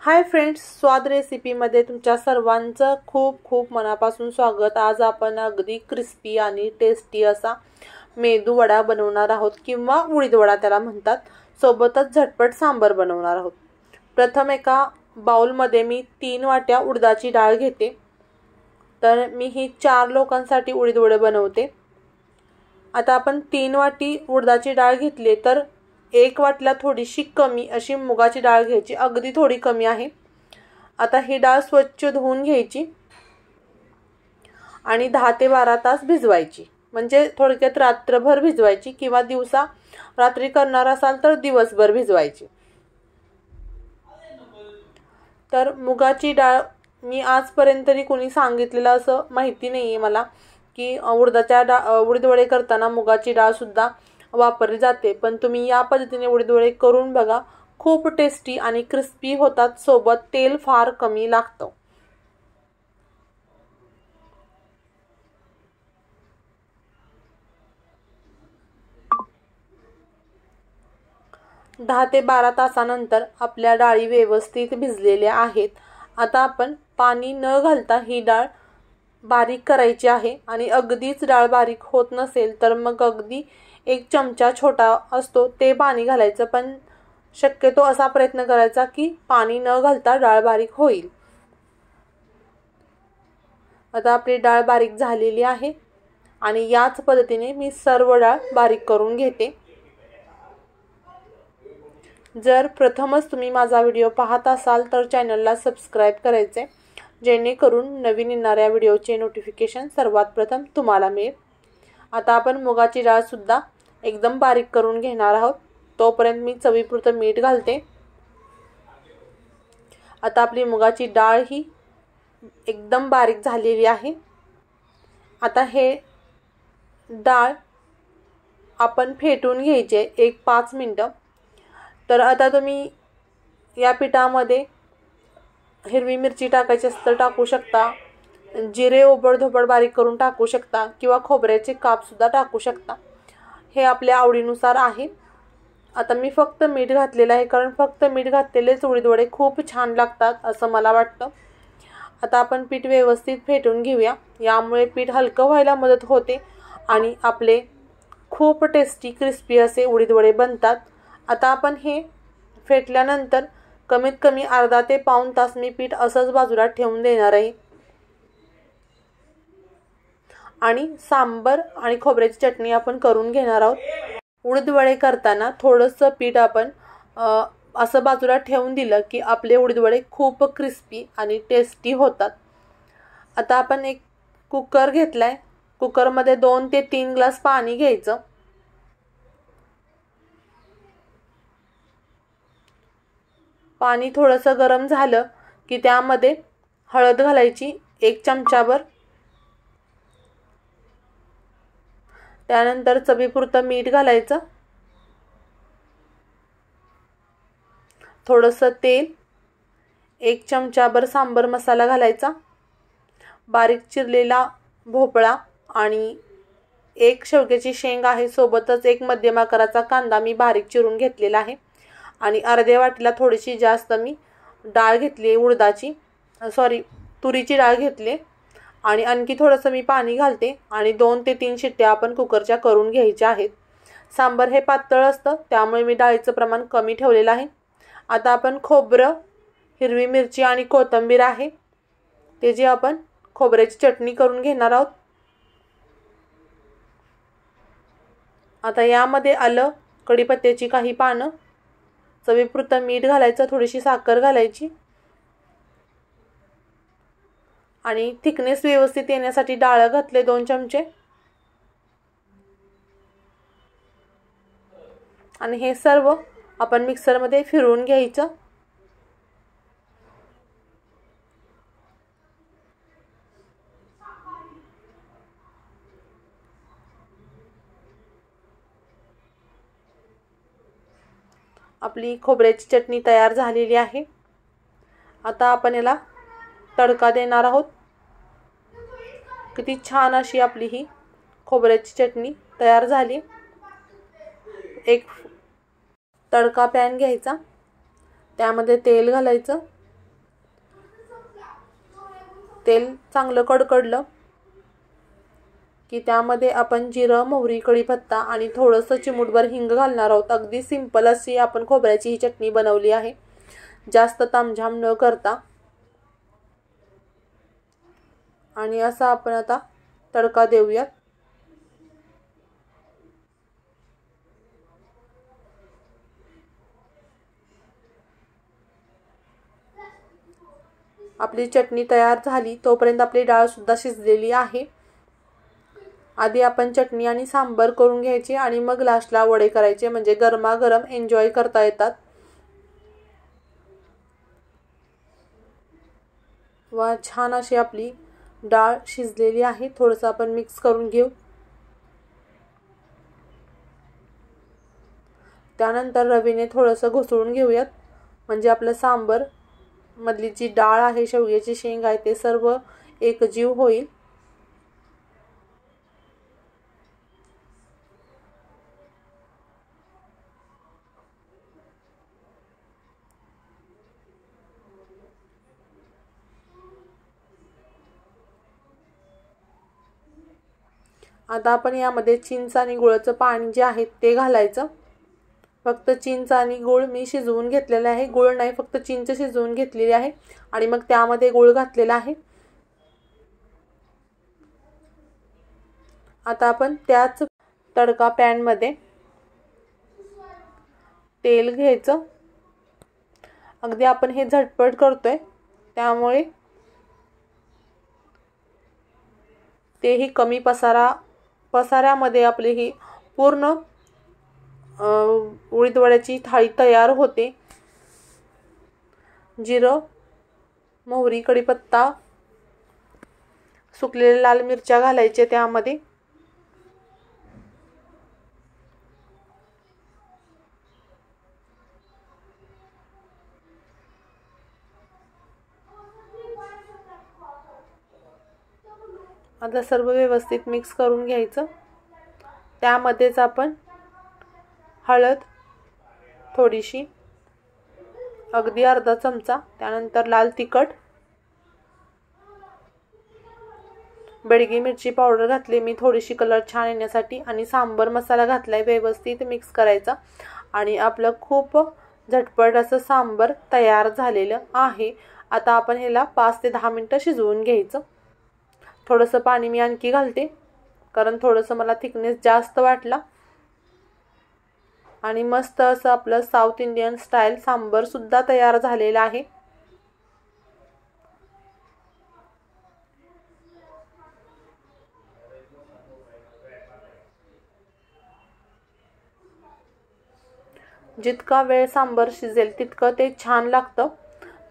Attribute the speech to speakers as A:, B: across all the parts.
A: Hi friends, स्वाद रेसिपीमध्ये तुमच्या सर्वांचं खूप खूप मनापासून स्वागत। आज आपण अगदी क्रिस्पी आणि टेस्टी असा मेदू वडा बनवणार आहोत किंवा उडीद वडा त्याला म्हणतात। सोबतच झटपट सांबर बनवणार आहोत। प्रथम एका बाउलमध्ये मी 3 वाट्या उडदाची डाळ घेते। तर मी ही 4 लोकांसाठी उडीद वडे बनवते। आता आपण 3 वाटी उडदाची डाळ घेतली तर 1 वाटीला थोडीशी कमी अशी मुगाची डाळ घ्यायची, अगदी थोडी कमी आहे। आता ही डाळ स्वच्छ धुवून घ्यायची आणि 10 ते 12 तास भिजवायची, म्हणजे थोडक्यात रात्रभर भिजवायची किंवा दिवसा रात्री करणार असाल तर दिवसभर भिजवायची। तर मुगाची डाळ मी आजपर्यंत तरी कोणी सांगितलेलं असं माहिती नाहीये मला की उडीद वडे करताना मुगाची डाळ सुद्धा वापरली जाते, पण तुम्ही या पद्धतीने उडीद वडे करून बघा। खूप टेस्टी आणि क्रिस्पी होतात, सोबत तेल फार कमी लागतं। दहा ते 12 तासानंतर आपल्या डाळी व्यवस्थित भिजलेल्या आहेत। आता आपण पाणी न घालता ही डाळ बारीक करायची आहे आणि अगदीच डाळ बारीक होत नसेल तर मग अगदी 1 चमचा छोटा असतो ते पाणी घालायचं, पण शक्यतो असा प्रयत्न करायचा की पाणी न घालता डाळ बारीक होईल। आता आपली डाळ बारीक झालेली आहे आणि याच पद्धतीने मी सर्व डाळ बारीक करून घेते। जर प्रथमच तुम्ही माझा व्हिडिओ पाहत असाल तर चॅनलला सबस्क्राइब करायचे, जेणेकरून नवीन येणाऱ्या व्हिडिओचे नोटिफिकेशन सर्वात प्रथम तुम्हाला मिळेल। आता आपण मुगाची डाळ सुद्धा एकदम बारीक करून घेणार आहोत। तोपर्यंत मी चवीपुरतं मीठ घालते। आता आपली मुगाची डाळ ही एकदम बारीक झालेली आहे। आता हे डाळ आपण फेटून घ्यायचे 1-5 मिनिटं। तर आता तुम्ही या पिठामध्ये हिरवी मिरची टाकायची असेल तर टाकू शकता, जिरे ओबडधोबड बारीक करून टाकू शकता किंवा खोबऱ्याचे काप सुद्धा टाकू शकता, हे आपल्या आवडीनुसार आहे। आता मी फक्त मीठ घातलेलं आहे, कारण फक्त मीठ घातलेलेच उडीद वडे खूप छान लागतात असं मला वाटतं। आता आपण पीठ व्यवस्थित फेटून घेऊया, यामुळे पीठ हलकं व्हायला मदत होते आणि आपले खूप टेस्टी क्रिस्पी असे उडीद वडे बनतात। आता आपण हे फेटल्यानंतर कमीत कमी अर्धा ते पाऊण तास मी पीठ असंच बाजूला ठेवून देणार आहे। आणि सांबर आणि खोबऱ्याची चटणी आपण करून घेणार आहोत। उडीद वडे करताना थोडंसं पीठ आपण असं बाजूला ठेवून दिलं की आपले उडीद वडे खूप क्रिस्पी आणि टेस्टी होतात। आता आपण एक कुकर घेतलाय, कुकरमध्ये 2 ते 3 ग्लास पाणी घ्यायचं। पाणी थोडंसं गरम झालं की त्यामध्ये हळद घालायची 1 चमचाभर, त्यानंतर चवीपुरतं मीठ घालायचं, थोडंसं तेल, 1 चमचाभर सांबर मसाला घालायचा, बारीक चिरलेला भोपळा आणि 1 शेवग्याची शेंग आहे, सोबतच 1 मध्यम आकाराचा कांदा मी बारीक चिरून घेतलेला आहे आणि अर्ध्या वाटीला थोडीशी जास्त मी डाळ घेतली उडदाची, तुरीची डाळ घेतली आणि आणखी थोडंसं मी पाणी घालते आणि 2 ते 3 शिट्ट्या आपण कुकरच्या करून घ्यायच्या आहेत। सांबर हे पातळ असतं, त्यामुळे मी डाळीचं प्रमाण कमी ठेवलेलं आहे। आता आपण खोबरं, हिरवी मिरची आणि कोथिंबीर आहे त्याची आपण खोबऱ्याची चटणी करून घेणार आहोत। आता यामध्ये आलं, कढीपत्त्याची काही पानं, चवीपुरतं मीठ घालायचं, थोडीशी साखर घालायची आणि थिकनेस व्यवस्थित येण्यासाठी डाळ घातले 2 चमचे आणि हे सर्व आपण मिक्सरमध्ये फिरवून घ्यायचं। आपली खोबऱ्याची चटणी तयार झालेली आहे। आता आपण याला तडका देणार आहोत। किती छान अशी आपली ही खोबऱ्याची चटणी तयार झाली। एक तडका पॅन घ्यायचा, त्यामध्ये तेल घालायचं, तेल चांगलं कडकडलं की त्यामध्ये आपण जिरं, मोहरी, कढीपत्ता आणि थोडंसं चिमूटभर हिंग घालणार आहोत. अगदी सिंपल अशी आपण खोबऱ्याची ही चटणी बनवली आहे, जास्त तामझाम न करता. आणि असा आपण आता तडका देऊयात. आपली चटणी तयार झाली तोपर्यंत आपली डाळ सुद्धा शिजलेली आहे. आधी आपण चटणी आणि सांबर करून घ्यायची आणि मग लास्टला वडे करायचे, म्हणजे गरमागरम एन्जॉय करता येतात. वा, छान अशी आपली डाळ शिजलेली आहे. थोडंसं आपण मिक्स करून घेऊ. त्यानंतर रवीने थोडंसं घुसळून घेऊयात, म्हणजे आपलं सांबर मधली जी डाळ आहे, शेवग्याची शेंग आहे, ते सर्व एकजीव होईल. आता आपण यामध्ये चिंच आणि गुळाचं पाणी जे आहे ते घालायचं. फक्त चिंच आणि गूळ मी शिजवून घेतलेला आहे. गूळ नाही, फक्त चिंच शिजवून घेतलेली आहे आणि मग त्यामध्ये गूळ घातलेला आहे. आता आपण त्याच तडका पॅनमध्ये तेल घ्यायचं. अगदी आपण हे झटपट करतोय त्यामुळे तेही कमी पसाऱ्यामध्ये आपली ही पूर्ण उडीद वड्याची थाळी तयार होते. जिरं, मोहरी, कढीपत्ता, सुकलेल्या लाल मिरच्या घालायचे त्यामध्ये. आता सर्व व्यवस्थित मिक्स करून घ्यायचं. त्यामध्येच आपण हळद थोडीशी, अगदी अर्धा चमचा, त्यानंतर लाल तिखट, बेडगी मिरची पावडर घातली मी थोडीशी कलर छान येण्यासाठी, आणि सांबर मसाला घातलाय. व्यवस्थित मिक्स करायचा आणि आपलं खूप झटपट असं सांबर तयार झालेलं आहे. आता आपण ह्याला 5 ते 10 मिनिटं शिजवून घ्यायचं. थोडंसं पाणी मी आणखी घालते, कारण थोडंसं मला थिकनेस जास्त वाटला. आणि मस्त असं आपलं साऊथ इंडियन स्टाईल सांबर सुद्धा तयार झालेलं आहे. जितका वेळ सांबर शिजेल तितकं ते छान लागतं.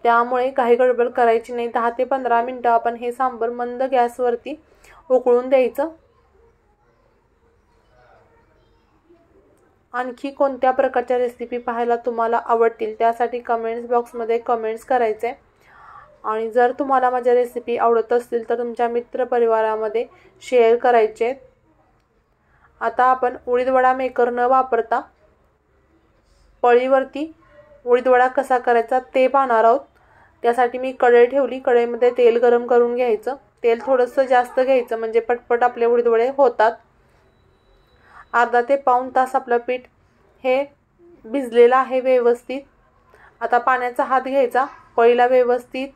A: त्यामुळे काही गडबड करायची नाही. 10 ते 15 मिनिटं आपण हे सांबर मंद गॅसवरती उकळून द्यायचं. आणखी कोणत्या प्रकारच्या रेसिपी पाहायला तुम्हाला आवडतील त्यासाठी कमेंट्स बॉक्समध्ये कमेंट्स करायचे. आणि जर तुम्हाला माझ्या रेसिपी आवडत असतील तर तुमच्या मित्रपरिवारामध्ये शेअर करायचे. आता आपण उडीद वडा मेकर न वापरता पळीवरती उडीद वडा कसा करायचा ते पाहणार आहोत. त्यासाठी मी कढई ठेवली. कढईमध्ये तेल गरम करून घ्यायचं. तेल थोडंसं जास्त घ्यायचं, म्हणजे पटपट आपले उडीद वडे होतात. अर्धा ते पाऊण तास आपलं पीठ हे भिजलेलं आहे व्यवस्थित. आता पाण्याचा हात घ्यायचा, पळीला व्यवस्थित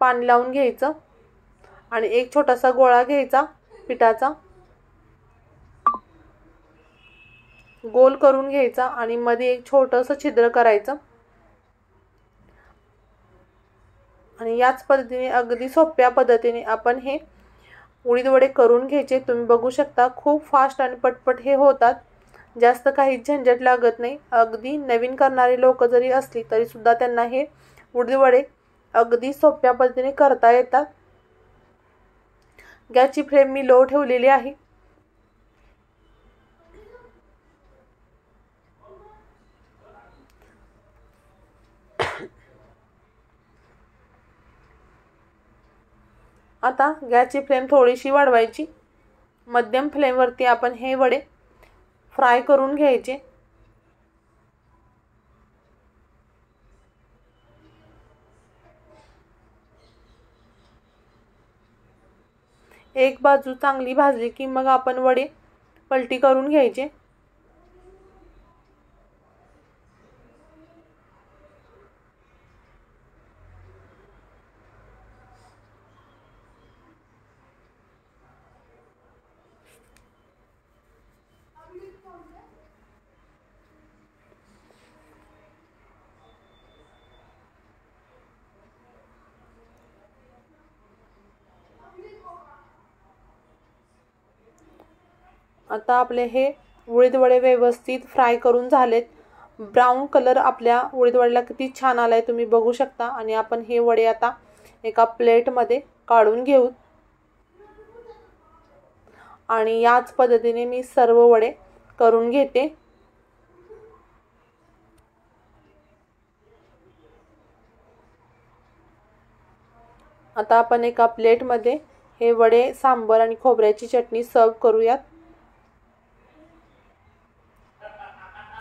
A: पाणी लावून घ्यायचं आणि एक छोटासा गोळा घ्यायचा पिठाचा, गोल करून घ्यायचा आणि मध्ये एक छोटंसं छिद्र करायचं. आणि याच पद्धतीने, अगदी सोप्या पद्धतीने आपण हे उडीद वडे करून घ्यायचे. तुम्ही बघू शकता खूप फास्ट आणि पटपट हे होतात. जास्त काही झंझट लागत नाही. अगदी नवीन करणारे लोक जरी असली तरी सुद्धा त्यांना हे उडीद वडे अगदी सोप्या पद्धतीने करता येतात. गॅसची फ्लेम मी लो ठेवलेली आहे. आता गॅसची फ्लेम थोडीशी वाढवायची. मध्यम फ्लेमवरती आपण हे वडे फ्राय करून घ्यायचे. एक बाजू चांगली भाजली की मग आपण वडे पलटी करून घ्यायचे। आता आपले हे उडीद वडे व्यवस्थित फ्राय करून झालेत। ब्राऊन कलर आपल्या उडीद वड्याला किती छान आलाय तुम्ही बघू शकता। आणि आपण हे वडे आता एका प्लेटमध्ये काढून घेऊ। आणि याच पद्धतीने मी सर्व वडे करून घेते। आता आपण एका प्लेटमध्ये हे वडे सांबर आणि खोबऱ्याची चटणी सर्व करूयात।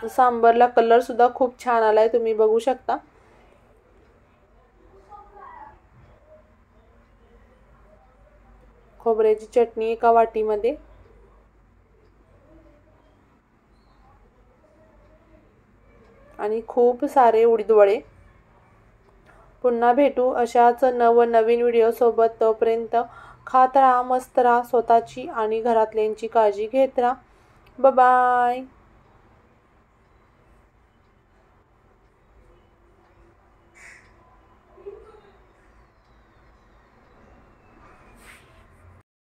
A: सांबरला कलर सुद्धा खूप छान आलाय तुम्ही बघू शकता। खोबऱ्याची चटणी एका वाटीमध्ये, आणि खूप सारे उडीद वडे। पुन्हा भेटू अशाच नवीन व्हिडिओ सोबत। तोपर्यंत खात राहा, मस्त राहा, स्वतःची आणि घरातल्यांची काळजी घेत राहा। Bye bye.